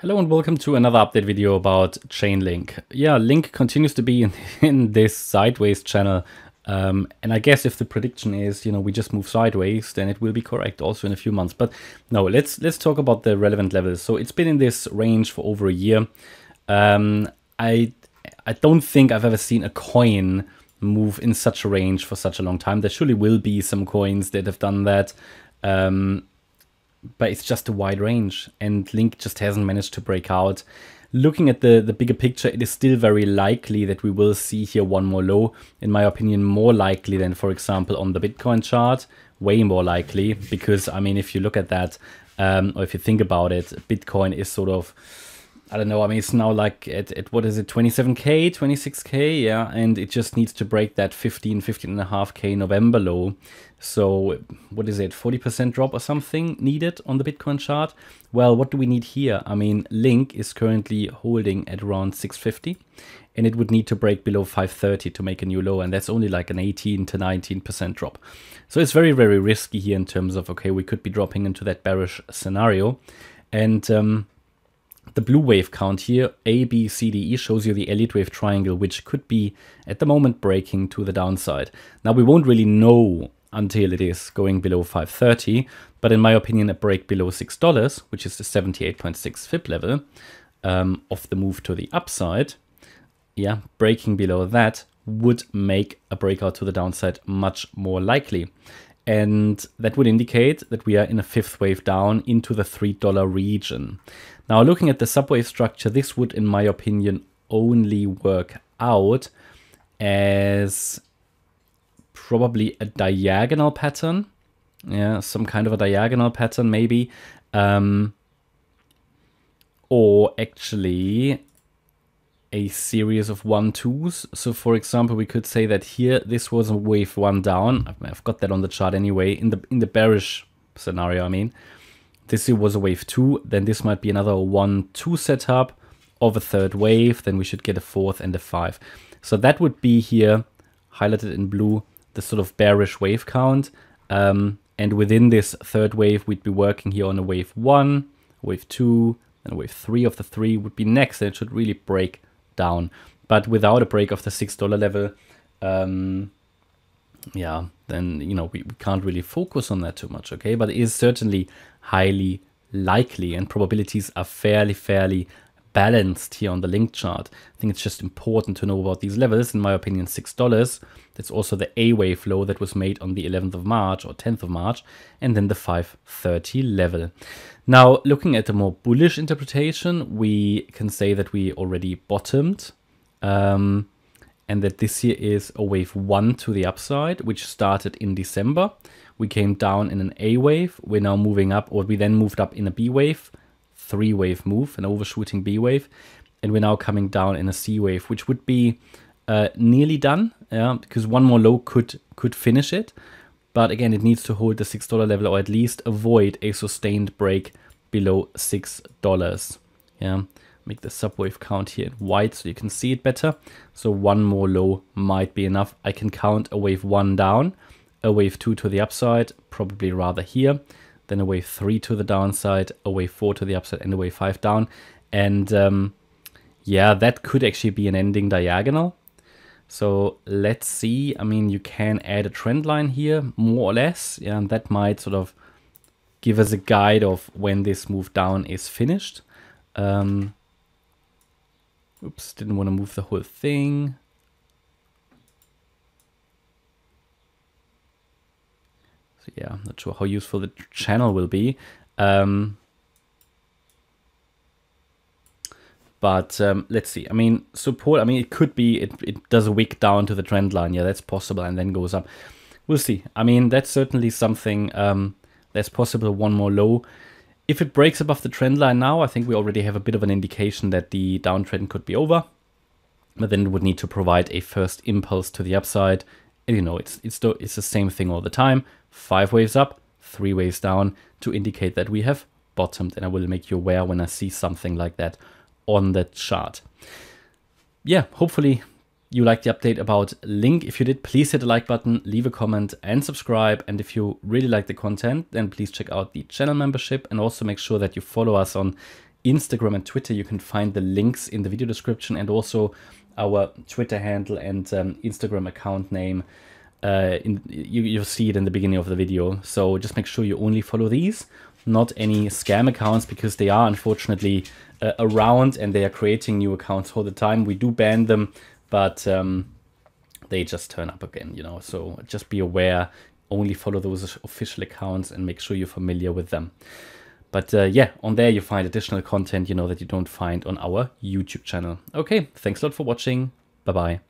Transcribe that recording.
Hello and welcome to another update video about Chainlink. Yeah, Link continues to be in this sideways channel. And I guess if the prediction is, we just move sideways, then it will be correct also in a few months. But no, let's talk about the relevant levels. So it's been in this range for over a year. I don't think I've ever seen a coin move in such a range for such a long time. There surely will be some coins that have done that. But it's just a wide range, and Link just hasn't managed to break out. Looking at the bigger picture, it is still very likely that we will see here one more low. In my opinion, more likely than, for example, on the Bitcoin chart. Way more likely, because, I mean, if you look at that, or if you think about it, Bitcoin is sort of, I don't know, I mean, it's now like at what is it, 27K, 26K, yeah, and it just needs to break that 15.5K November low. So what is it, 40% drop or something needed on the Bitcoin chart? Well, what do we need here? I mean, Link is currently holding at around 650, and it would need to break below 530 to make a new low, and that's only like an 18 to 19% drop. So it's very, very risky here in terms of, okay, we could be dropping into that bearish scenario. And the blue wave count here, A, B, C, D, E, shows you the elite wave triangle, which could be at the moment breaking to the downside. Now, we won't really know until it is going below 530, but in my opinion, a break below $6, which is the 78.6 FIB level of the move to the upside, yeah, breaking below that would make a breakout to the downside much more likely. And that would indicate that we are in a fifth wave down into the $3 region. Now, looking at the subwave structure, this would, in my opinion, only work out as probably a diagonal pattern. Yeah, some kind of a diagonal pattern maybe. Or actually a series of 1-2s. So for example, we could say that here this was a wave 1 down. I've got that on the chart anyway. In the bearish scenario, I mean, this was a wave 2. Then this might be another 1-2 setup of a third wave. Then we should get a fourth and a 5. So that would be here highlighted in blue, the sort of bearish wave count. And within this third wave, we'd be working here on a wave 1, wave 2, and wave 3 of the 3 would be next. And it should really break down, but without a break of the $6 level, yeah, then we can't really focus on that too much, okay? But it is certainly highly likely, and probabilities are fairly balanced here on the Link chart. I think it's just important to know about these levels. In my opinion, $6. That's also the A wave low that was made on the 11th of March or 10th of March, and then the 530 level. Now, looking at a more bullish interpretation, we can say that we already bottomed, and that this here is a wave 1 to the upside, which started in December. We came down in an A wave. We're now moving up, or we then moved up in a B wave, 3-wave move, an overshooting B wave, and we're now coming down in a C wave, which would be nearly done, yeah, because one more low could finish it. But again, it needs to hold the $6 level, or at least avoid a sustained break below $6. Yeah, make the subwave count here in white so you can see it better. So one more low might be enough. I can count a wave 1 down, a wave 2 to the upside, probably rather here, then a wave 3 to the downside, a wave 4 to the upside, and a wave 5 down. And yeah, that could actually be an ending diagonal. So let's see. I mean, you can add a trend line here, more or less. Yeah, and that might sort of give us a guide of when this move down is finished. Oops, didn't want to move the whole thing. So yeah, I'm not sure how useful the channel will be. But let's see. I mean, support, I mean, it could be, it does a wick down to the trend line. Yeah, that's possible, and then goes up. We'll see. I mean, that's certainly something that's possible. One more low. If it breaks above the trend line now, I think we already have a bit of an indication that the downtrend could be over. But then it would need to provide a first impulse to the upside. And it's the same thing all the time. 5 waves up, 3 waves down to indicate that we have bottomed. And I will make you aware when I see something like that on the chart. Yeah, hopefully you liked the update about Link. If you did, please hit the like button, leave a comment and subscribe. And if you really like the content, then please check out the channel membership, and also make sure that you follow us on Instagram and Twitter, you can find the links in the video description, and also our Twitter handle and Instagram account name. You'll see it in the beginning of the video. So just make sure you only follow these, not any scam accounts, because they are unfortunately around and they are creating new accounts all the time. We do ban them, but they just turn up again, you know. So just be aware, only follow those official accounts and make sure you're familiar with them. But yeah, on there you find additional content, you know, that you don't find on our YouTube channel. Okay, thanks a lot for watching. Bye-bye.